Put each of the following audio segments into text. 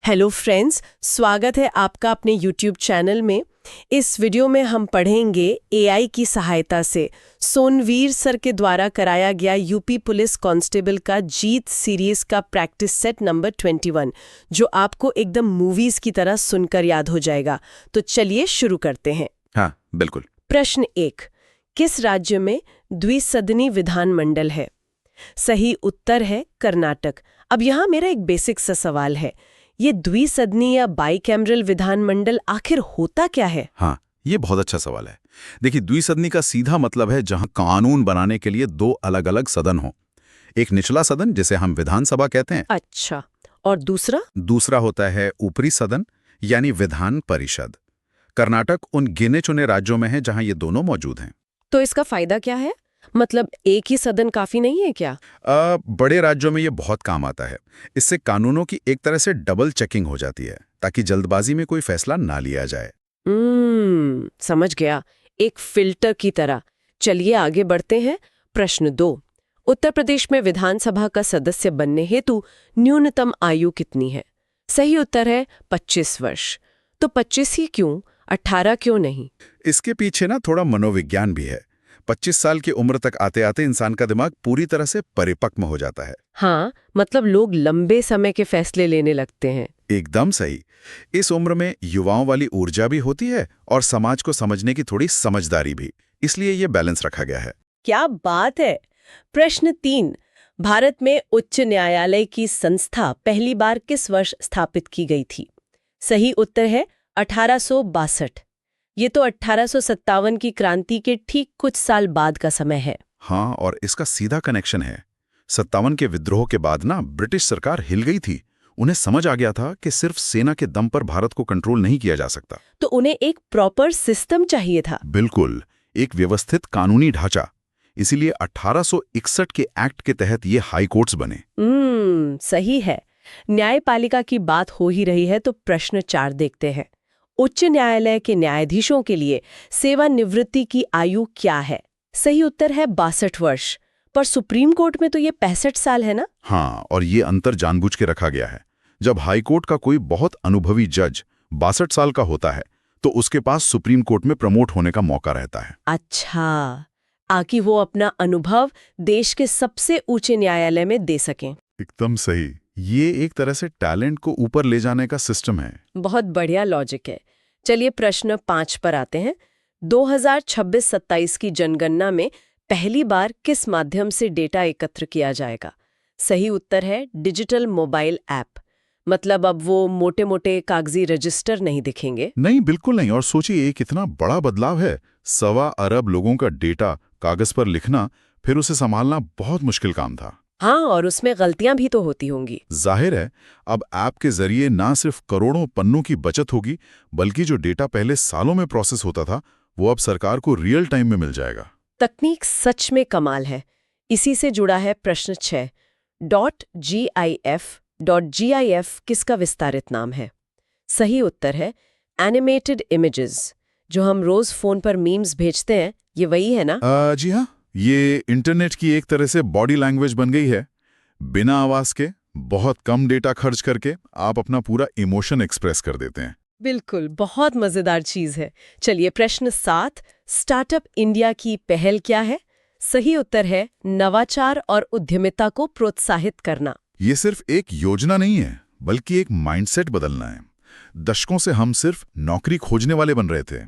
Hello friends, स्वागत है आपका अपने YouTube चैनल में। इस वीडियो में हम पढ़ेंगे एआई की सहायता से सोनवीर सर के द्वारा कराया गया यूपी पुलिस कांस्टेबल का जीत सीरीज का प्रैक्टिस सेट नंबर 21, जो आपको एकदम मूवीज की तरह सुनकर याद हो जाएगा। तो चलिए शुरू करते हैं। हाँ, बिल्कुल। प्रश्न 1, किस राज्य में द्विसदनी विधानमंडल है? सही उत्तर है कर्नाटक। अब यहाँ मेरा एक बेसिक सा सवाल है, ये द्विसदनी या बाइकैमरल विधानमंडल आखिर होता क्या है? हाँ, ये बहुत अच्छा सवाल है। देखिए, द्विसदनी का सीधा मतलब है जहां कानून बनाने के लिए दो अलग अलग सदन हो। एक निचला सदन, जिसे हम विधानसभा कहते हैं। अच्छा, और दूसरा होता है ऊपरी सदन, यानी विधान परिषद। कर्नाटक उन गिने चुने राज्यों में है जहां ये दोनों मौजूद हैं। तो इसका फायदा क्या है? मतलब एक ही सदन काफी नहीं है क्या? बड़े राज्यों में ये बहुत काम आता है। इससे कानूनों की एक तरह से डबल चेकिंग हो जाती है, ताकि जल्दबाजी में कोई फैसला ना लिया जाए। समझ गया, एक फिल्टर की तरह। चलिए आगे बढ़ते हैं। प्रश्न 2, उत्तर प्रदेश में विधानसभा का सदस्य बनने हेतु न्यूनतम आयु कितनी है? सही उत्तर है 25 वर्ष। तो 25 ही क्यों, 18 क्यों नहीं? इसके पीछे ना थोड़ा मनोविज्ञान भी है। 25 साल की उम्र तक आते आते इंसान का दिमाग पूरी तरह से परिपक्व हो जाता है। हाँ, मतलब लोग लंबे समय के फैसले लेने लगते हैं। एकदम सही। इस उम्र में युवाओं वाली ऊर्जा भी होती है और समाज को समझने की थोड़ी समझदारी भी, इसलिए ये बैलेंस रखा गया है। क्या बात है। प्रश्न 3, भारत में उच्च न्यायालय की संस्था पहली बार किस वर्ष स्थापित की गई थी? सही उत्तर है 1862। ये तो 1857 की क्रांति के ठीक कुछ साल बाद का समय है। हाँ, और इसका सीधा कनेक्शन है। 57 के विद्रोह के बाद ना ब्रिटिश सरकार हिल गई थी। उन्हें समझ आ गया था कि सिर्फ सेना के दम पर भारत को कंट्रोल नहीं किया जा सकता। तो उन्हें एक प्रॉपर सिस्टम चाहिए था। बिल्कुल, एक व्यवस्थित कानूनी ढांचा। इसीलिए 1861 के एक्ट के तहत ये हाई कोर्ट्स बने। सही है। न्यायपालिका की बात हो ही रही है तो प्रश्न 4 देखते हैं। उच्च न्यायालय के न्यायाधीशों के लिए सेवानिवृत्ति की आयु क्या है? सही उत्तर है 62 वर्ष। पर सुप्रीम कोर्ट में तो ये 65 साल है ना? हाँ, और ये अंतर जानबूझ के रखा गया है। जब हाई कोर्ट का कोई बहुत अनुभवी जज 62 साल का होता है, तो उसके पास सुप्रीम कोर्ट में प्रमोट होने का मौका रहता है। अच्छा, ताकि वो अपना अनुभव देश के सबसे ऊंचे न्यायालय में दे सकें। एकदम सही। ये एक तरह से टैलेंट को ऊपर ले जाने का सिस्टम है। बहुत बढ़िया लॉजिक है। चलिए प्रश्न 5 पर आते हैं। 2026-27 की जनगणना में पहली बार किस माध्यम से डेटा एकत्र किया जाएगा? सही उत्तर है डिजिटल मोबाइल ऐप। मतलब अब वो मोटे मोटे कागजी रजिस्टर नहीं दिखेंगे। नहीं, बिल्कुल नहीं। और सोचिए, ये कितना बड़ा बदलाव है। 1.25 अरब लोगों का डेटा कागज पर लिखना, फिर उसे संभालना बहुत मुश्किल काम था। हाँ, और उसमें गलतियां भी तो होती होंगी। जाहिर है, अब ऐप के जरिए ना सिर्फ करोड़ों पन्नों की बचत होगी, बल्कि जो डेटा पहले सालों में प्रोसेस होता था, वो अब सरकार को रियल टाइम में मिल जाएगा। तकनीक सच में कमाल है। इसी से जुड़ा है प्रश्न 6, .gif किसका विस्तारित नाम है? सही उत्तर है एनिमेटेड इमेजेस। जो हम रोज फोन पर मीम्स भेजते हैं, ये वही है ना? जी हाँ, ये इंटरनेट की एक तरह से बॉडी लैंग्वेज बन गई है। बिना आवाज के, बहुत कम डेटा खर्च करके आप अपना पूरा इमोशन एक्सप्रेस कर देते हैं। बिल्कुल, बहुत मजेदार चीज है। चलिए प्रश्न 7, स्टार्टअप इंडिया की पहल क्या है? सही उत्तर है नवाचार और उद्यमिता को प्रोत्साहित करना। ये सिर्फ एक योजना नहीं है, बल्कि एक माइंडसेट बदलना है। दशकों से हम सिर्फ नौकरी खोजने वाले बन रहे थे।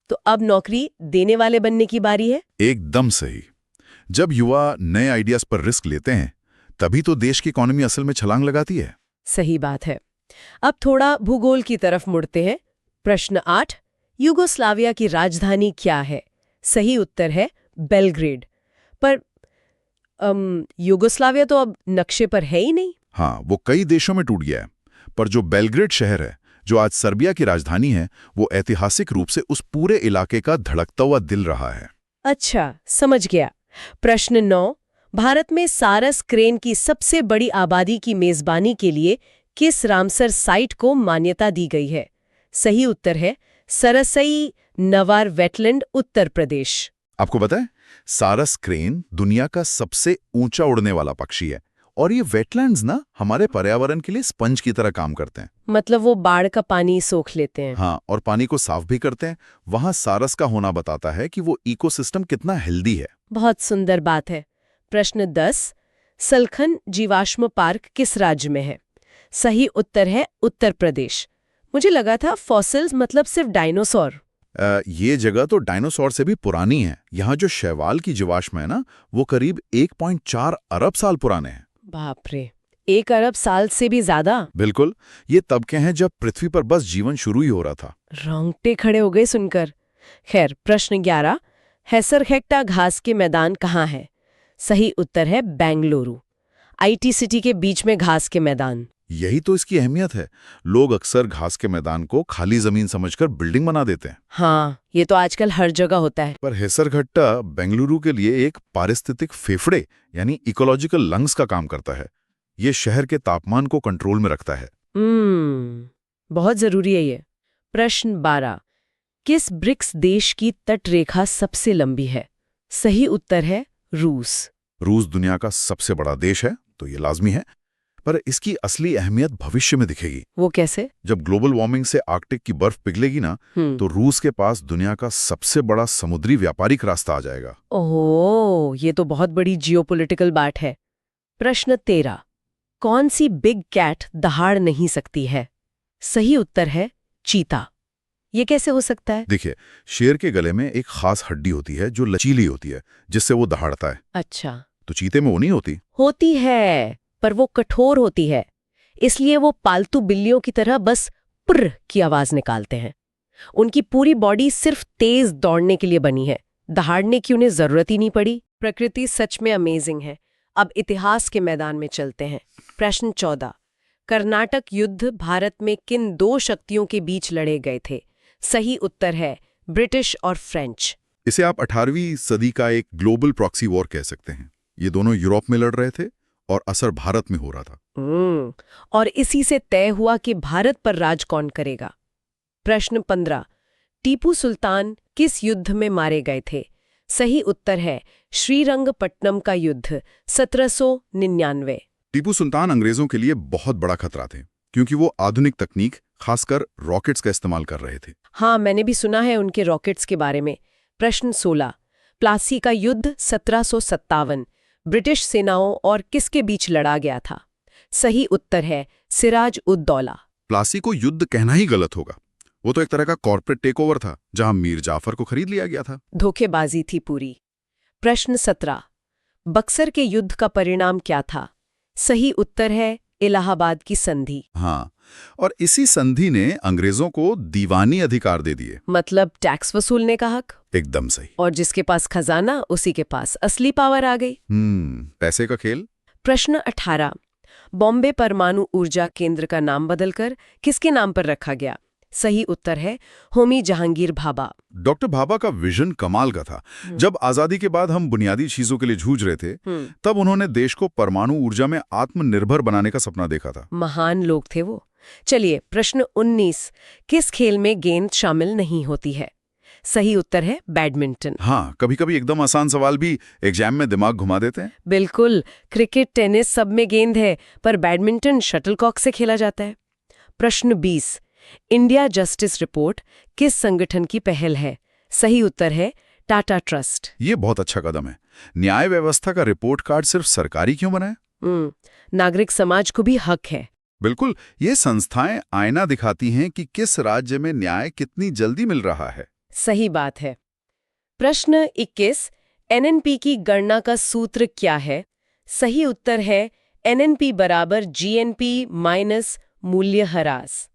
तो अब नौकरी देने वाले बनने की बारी है। एकदम सही। जब युवा नए आइडियाज पर रिस्क लेते हैं, तभी तो देश की इकोनॉमी असल में छलांग लगाती है। सही बात है। अब थोड़ा भूगोल की तरफ मुड़ते हैं। प्रश्न 8, युगोस्लाविया की राजधानी क्या है? सही उत्तर है बेलग्रेड। पर युगोस्लाविया तो अब नक्शे पर है ही नहीं। हाँ, वो कई देशों में टूट गया है। पर जो बेलग्रेड शहर है, जो आज सर्बिया की राजधानी है, वो ऐतिहासिक रूप से उस पूरे इलाके का धड़कता हुआ दिल रहा है। अच्छा, समझ गया। प्रश्न 9, भारत में सारस क्रेन की सबसे बड़ी आबादी की मेजबानी के लिए किस रामसर साइट को मान्यता दी गई है? सही उत्तर है सरसई नवार वेटलैंड, उत्तर प्रदेश। आपको पता है, सारस क्रेन दुनिया का सबसे ऊंचा उड़ने वाला पक्षी है और ये वेटलैंड्स ना हमारे पर्यावरण के लिए स्पंज की तरह काम करते हैं। मतलब वो बाढ़ का पानी सोख लेते हैं। हाँ, और पानी को साफ भी करते हैं। वहां सारस का होना बताता है कि वो इकोसिस्टम कितना हेल्दी है। बहुत सुंदर बात है। प्रश्न 10, सलखन जीवाश्म पार्क किस राज्य में है? सही उत्तर है उत्तर प्रदेश। मुझे लगा था फॉसिल्स मतलब सिर्फ डायनासोर। ये जगह तो डायनासोर से भी पुरानी है। यहाँ जो शैवाल की जीवाश्म है ना, वो करीब 1.4 अरब साल पुराने हैं। बाप रे, 1 अरब साल से भी ज्यादा। बिल्कुल, ये तब के हैं जब पृथ्वी पर बस जीवन शुरू ही हो रहा था। रोंगटे खड़े हो गए सुनकर। खैर, प्रश्न 11, हैसरखेक्टा घास के मैदान कहाँ है? सही उत्तर है बेंगलुरु। IT सिटी के बीच में घास के मैदान। यही तो इसकी अहमियत है। लोग अक्सर घास के मैदान को खाली जमीन समझकर बिल्डिंग बना देते हैं। हाँ, ये तो आजकल हर जगह होता है। पर हैसरघट्टा बेंगलुरु के लिए एक पारिस्थितिक फेफड़े यानी इकोलॉजिकल लंग्स का काम करता है। ये शहर के तापमान को कंट्रोल में रखता है। बहुत जरूरी है ये। प्रश्न 12, किस ब्रिक्स देश की तटरेखा सबसे लंबी है? सही उत्तर है रूस। रूस दुनिया का सबसे बड़ा देश है, तो ये लाजमी है। पर इसकी असली अहमियत भविष्य में दिखेगी। वो कैसे? जब ग्लोबल वार्मिंग से आर्कटिक की बर्फ पिघलेगी ना, तो रूस के पास दुनिया का सबसे बड़ा समुद्री व्यापारिक रास्ता आ जाएगा। ओह, ये तो बहुत बड़ी जियोपॉलिटिकल बात है। प्रश्न 13, कौन सी बिग कैट दहाड़ नहीं सकती है? सही उत्तर है चीता। ये कैसे हो सकता है? देखिए, शेर के गले में एक खास हड्डी होती है जो लचीली होती है, जिससे वो दहाड़ता है। अच्छा। तो चीते में वो नहीं होती। होती है, पर वो कठोर होती है, इसलिए वो पालतू बिल्लियों की तरह बस पुर्र की आवाज निकालते हैं। उनकी पूरी बॉडी सिर्फ तेज दौड़ने के लिए बनी है, दहाड़ने की उन्हें जरूरत ही नहीं पड़ी। प्रकृति सच में अमेजिंग है। अब इतिहास के मैदान में चलते हैं। प्रश्न 14, कर्नाटक युद्ध भारत में किन 2 शक्तियों के बीच लड़े गए थे? सही उत्तर है ब्रिटिश और फ्रेंच। इसे आप 18वीं सदी का एक ग्लोबल प्रॉक्सी वॉर कह सकते हैं। ये दोनों यूरोप में लड़ रहे थे और असर भारत में हो रहा था। और इसी से तय हुआ कि भारत पर राज कौन करेगा। प्रश्न 15, टीपू सुल्तान किस युद्ध में मारे गए थे? सही उत्तर है श्रीरंगपट्टनम का युद्ध 1799। टीपू सुल्तान अंग्रेजों के लिए बहुत बड़ा खतरा थे, क्योंकि वो आधुनिक तकनीक, खासकर रॉकेट्स का इस्तेमाल कर रहे थे। हाँ, मैंने भी सुना है उनके रॉकेट्स के बारे में। प्रश्न 16, प्लासी का युद्ध 1757 ब्रिटिश सेनाओं और किसके बीच लड़ा गया था? सही उत्तर है सिराज उद दौला। प्लासी को युद्ध कहना ही गलत होगा। वो तो एक तरह का कॉर्पोरेट टेकओवर था, जहां मीर जाफर को खरीद लिया गया था। धोखेबाजी थी पूरी। प्रश्न 17, बक्सर के युद्ध का परिणाम क्या था? सही उत्तर है इलाहाबाद की संधि। हाँ, और इसी संधि ने अंग्रेजों को दीवानी अधिकार दे दिए। मतलब टैक्स वसूलने का हक। एकदम सही। और जिसके पास खजाना, उसी के पास असली पावर आ गई। पैसे का खेल। प्रश्न 18, बॉम्बे परमाणु ऊर्जा केंद्र का नाम बदलकर किसके नाम पर रखा गया? सही उत्तर है होमी जहांगीर भाभा। डॉक्टर भाभा का विजन कमाल का था। जब आजादी के बाद हम बुनियादी चीजों के लिए जूझ रहे थे, तब उन्होंने देश को परमाणु ऊर्जा में आत्मनिर्भर बनाने का सपना देखा था। महान लोग थे वो। चलिए, प्रश्न 19, किस खेल में गेंद शामिल नहीं होती है? सही उत्तर है बैडमिंटन। हाँ, कभी-कभी एकदम आसान सवाल भी एग्जाम में दिमाग घुमा देते हैं। बिल्कुल, क्रिकेट, टेनिस सब में गेंद है, पर बैडमिंटन शटलकॉक से खेला जाता है। प्रश्न 20, इंडिया जस्टिस रिपोर्ट किस संगठन की पहल है? सही उत्तर है टाटा ट्रस्ट। ये बहुत अच्छा कदम है। न्याय व्यवस्था का रिपोर्ट कार्ड सिर्फ सरकारी क्यों बनाए? नागरिक समाज को भी हक है। बिल्कुल, ये संस्थाएं आईना दिखाती हैं कि किस राज्य में न्याय कितनी जल्दी मिल रहा है। सही बात है। प्रश्न 21, एनएनपी की गणना का सूत्र क्या है? सही उत्तर है एनएनपी बराबर जीएनपी माइनस मूल्य ह्रास।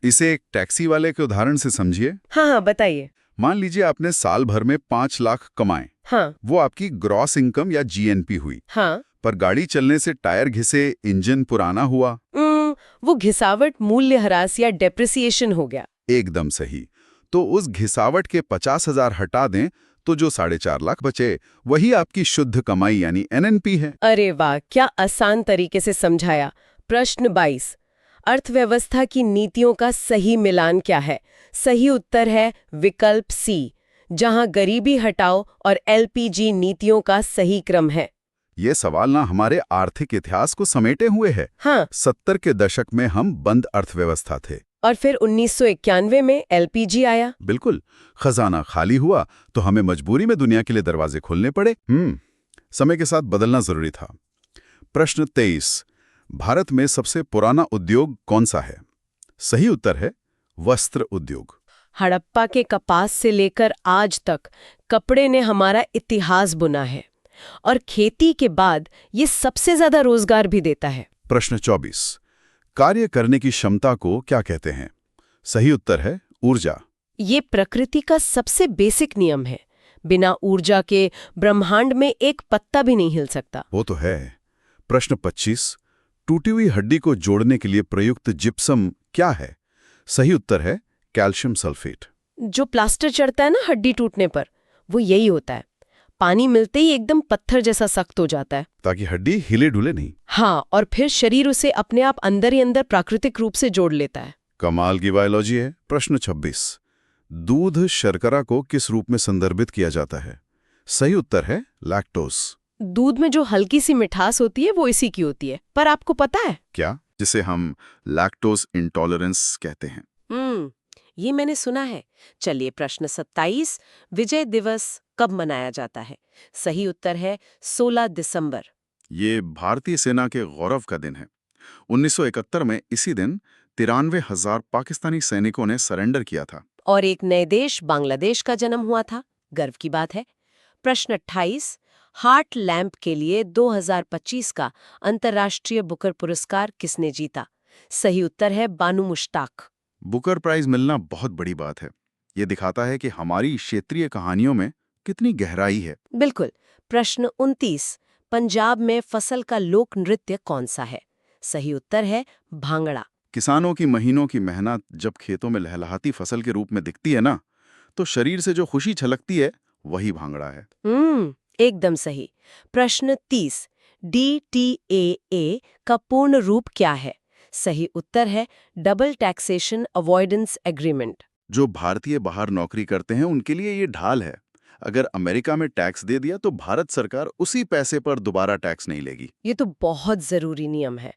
इसे एक टैक्सी वाले के उदाहरण से समझिए। हाँ, बताइए। मान लीजिए आपने साल भर में 5 लाख कमाए। हाँ। वो आपकी ग्रॉस इनकम या जीएनपी हुई। हाँ। पर गाड़ी चलने से टायर घिसे, इंजन पुराना हुआ। वो घिसावट मूल्य ह्रास या डेप्रिसिएशन हो गया। एकदम सही। तो उस घिसावट के 50,000 हटा दें तो जो 4.5 लाख बचे, वही आपकी शुद्ध कमाई यानी एनएनपी है। अरे वाह, क्या आसान तरीके से समझाया। प्रश्न 22, अर्थव्यवस्था की नीतियों का सही मिलान क्या है? सही उत्तर है विकल्प सी, जहां गरीबी हटाओ और एलपीजी नीतियों का सही क्रम है। ये सवाल ना हमारे आर्थिक इतिहास को समेटे हुए है। हाँ, 70 के दशक में हम बंद अर्थव्यवस्था थे। और फिर 1991 में एलपीजी आया। बिल्कुल, खजाना खाली हुआ तो हमें मजबूरी में दुनिया के लिए दरवाजे खोलने पड़े। समय के साथ बदलना जरूरी था। प्रश्न 23, भारत में सबसे पुराना उद्योग कौन सा है? सही उत्तर है वस्त्र उद्योग। हड़प्पा के कपास से लेकर आज तक कपड़े ने हमारा इतिहास बुना है, और खेती के बाद ये सबसे ज्यादा रोजगार भी देता है। प्रश्न 24, कार्य करने की क्षमता को क्या कहते हैं? सही उत्तर है ऊर्जा। ये प्रकृति का सबसे बेसिक नियम है। बिना ऊर्जा के ब्रह्मांड में एक पत्ता भी नहीं हिल सकता। वो तो है। प्रश्न 25, टूटी हुई हड्डी को जोड़ने के लिए प्रयुक्त जिप्सम क्या है? सही उत्तर है कैल्शियम सल्फेट। जो प्लास्टर चढ़ता है ना हड्डी टूटने पर, वो यही होता है। पानी मिलते ही एकदम पत्थर जैसा सख्त हो जाता है, ताकि हड्डी हिले डुले नहीं। हाँ, और फिर शरीर उसे अपने आप अंदर ही अंदर प्राकृतिक रूप से जोड़ लेता है। कमाल की बायोलॉजी है। प्रश्न 26, दूध शर्करा को किस रूप में संदर्भित किया जाता है? सही उत्तर है लैक्टोज। दूध में जो हल्की सी मिठास होती है वो इसी की होती है। पर आपको पता है क्या? जिसे हम लैक्टोज इंटॉलरेंस कहते हैं। ये मैंने सुना है। चलिए, प्रश्न 27, विजय दिवस कब मनाया जाता है? सही उत्तर है 16 दिसंबर। ये भारतीय सेना के गौरव का दिन है। 1971 में इसी दिन 93,000 पाकिस्तानी सैनिकों ने सरेंडर किया था। और एक नए देश बांग्लादेश का जन्म हुआ था। गर्व की बात है। प्रश्न 28, हार्ट लैम्प के लिए 2025 का अंतर्राष्ट्रीय बुकर पुरस्कार किसने जीता? सही उत्तर है बानू मुश्ताक। बुकर प्राइज मिलना बहुत बड़ी बात है। ये दिखाता है कि हमारी क्षेत्रीय कहानियों में कितनी गहराई है। बिल्कुल। प्रश्न 29, पंजाब में फसल का लोक नृत्य कौन सा है? सही उत्तर है भांगड़ा। किसानों की महीनों की मेहनत जब खेतों में लहलहाती फसल के रूप में दिखती है ना, तो शरीर से जो खुशी छलकती है वही भांगड़ा है। एकदम सही। प्रश्न 30, DTAA का पूर्ण रूप क्या है? सही उत्तर है डबल टैक्सेशन अवॉइडेंस एग्रीमेंट। जो भारतीय बाहर नौकरी करते हैं उनके लिए ये ढाल है। अगर अमेरिका में टैक्स दे दिया तो भारत सरकार उसी पैसे पर दोबारा टैक्स नहीं लेगी। ये तो बहुत जरूरी नियम है।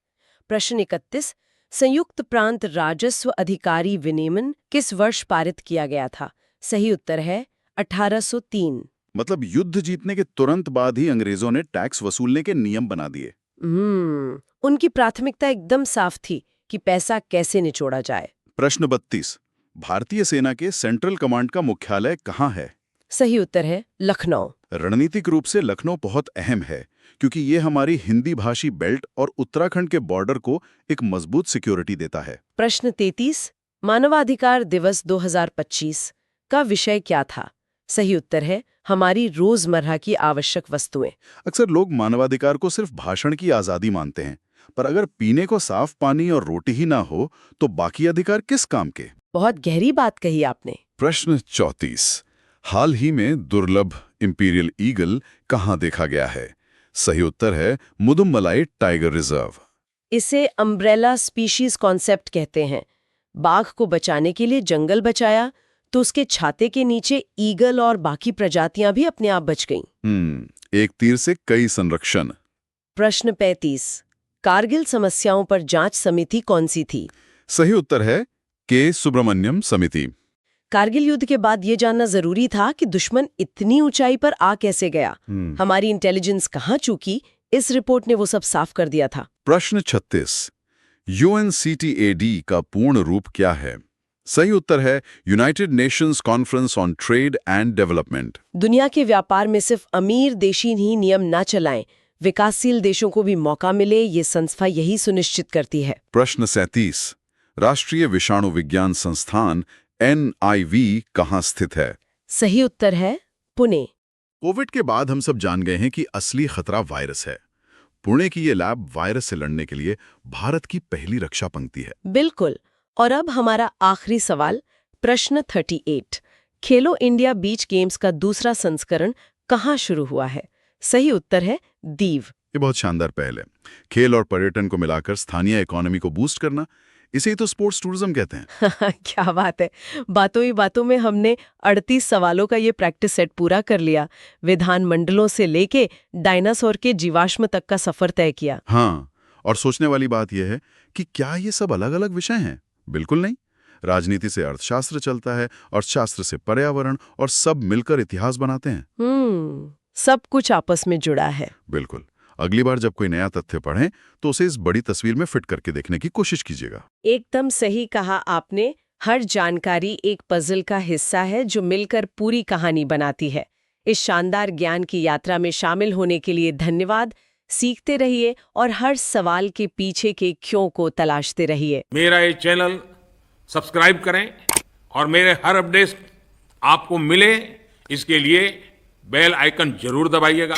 प्रश्न 31, संयुक्त प्रांत राजस्व अधिकारी विनियमन किस वर्ष पारित किया गया था? सही उत्तर है 1803। मतलब युद्ध जीतने के तुरंत बाद ही अंग्रेजों ने टैक्स वसूलने के नियम बना दिए। उनकी प्राथमिकता एकदम साफ थी कि पैसा कैसे निचोड़ा जाए। प्रश्न 32, भारतीय सेना के सेंट्रल कमांड का मुख्यालय कहाँ है? सही उत्तर है लखनऊ। रणनीतिक रूप से लखनऊ बहुत अहम है, क्योंकि ये हमारी हिंदी भाषी बेल्ट और उत्तराखंड के बॉर्डर को एक मजबूत सिक्योरिटी देता है। प्रश्न 33, मानवाधिकार दिवस 2025 का विषय क्या था? सही उत्तर है हमारी रोजमर्रा की आवश्यक वस्तुएं। अक्सर लोग मानवाधिकार को सिर्फ भाषण की आजादी मानते हैं, पर अगर पीने को साफ पानी और रोटी ही ना हो तो बाकी अधिकार किस काम के? बहुत गहरी बात कही आपने। प्रश्न 34, हाल ही में दुर्लभ इंपीरियल ईगल कहाँ देखा गया है? सही उत्तर है मुदुमलाई टाइगर रिजर्व। इसे अम्ब्रेला स्पीशीज कॉन्सेप्ट कहते हैं। बाघ को बचाने के लिए जंगल बचाया तो उसके छाते के नीचे ईगल और बाकी प्रजातियां भी अपने आप बच गईं। एक तीर से कई संरक्षण। प्रश्न 35, कारगिल समस्याओं पर जांच समिति कौन सी थी? सही उत्तर है के सुब्रमण्यम समिति। कारगिल युद्ध के बाद ये जानना जरूरी था कि दुश्मन इतनी ऊंचाई पर आ कैसे गया, हमारी इंटेलिजेंस कहाँ चूकी। इस रिपोर्ट ने वो सब साफ कर दिया था। प्रश्न 36, UNCTAD का पूर्ण रूप क्या है? सही उत्तर है United Nations conference on trade and development. दुनिया के व्यापार में सिर्फ अमीर देश ही नियम ना चलाएं, विकासशील देशों को भी मौका मिले, ये संस्था यही सुनिश्चित करती है। प्रश्न 37, राष्ट्रीय विषाणु विज्ञान संस्थान NIV कहाँ स्थित है? सही उत्तर है पुणे। कोविड के बाद हम सब जान गए हैं कि असली खतरा वायरस है। पुणे की ये लैब वायरस से लड़ने के लिए भारत की पहली रक्षा पंक्ति है। बिल्कुल। और अब हमारा आखिरी सवाल, प्रश्न 38, खेलो इंडिया बीच गेम्स का दूसरा संस्करण कहाँ शुरू हुआ है? सही उत्तर है दीव। ये बहुत शानदार पहल है। खेल और पर्यटन को मिलाकर स्थानीय इकोनॉमी को बूस्ट करना, इसे ही तो स्पोर्ट्स टूरिज्म कहते हैं। क्या बात है। बातों ही बातों में हमने 38 सवालों का ये प्रैक्टिस सेट पूरा कर लिया। विधानमंडलों से लेके डायनासोर के जीवाश्म तक का सफर तय किया। हाँ, और सोचने वाली बात यह है कि क्या ये सब अलग-अलग विषय हैं? बिल्कुल नहीं। राजनीति से अर्थशास्त्र चलता है, अर्थशास्त्र से पर्यावरण, और सब मिलकर इतिहास बनाते हैं। सब कुछ आपस में जुड़ा है। बिल्कुल। अगली बार जब कोई नया तथ्य पढ़ें तो उसे इस बड़ी तस्वीर में फिट करके देखने की कोशिश कीजिएगा। एकदम सही कहा आपने। हर जानकारी एक पजल का हिस्सा है जो मिलकर पूरी कहानी बनाती है। इस शानदार ज्ञान की यात्रा में शामिल होने के लिए धन्यवाद। सीखते रहिए और हर सवाल के पीछे के क्यों को तलाशते रहिए। मेरा ये चैनल सब्सक्राइब करें और मेरे हर अपडेट आपको मिले, इसके लिए बेल आइकन जरूर दबाइएगा।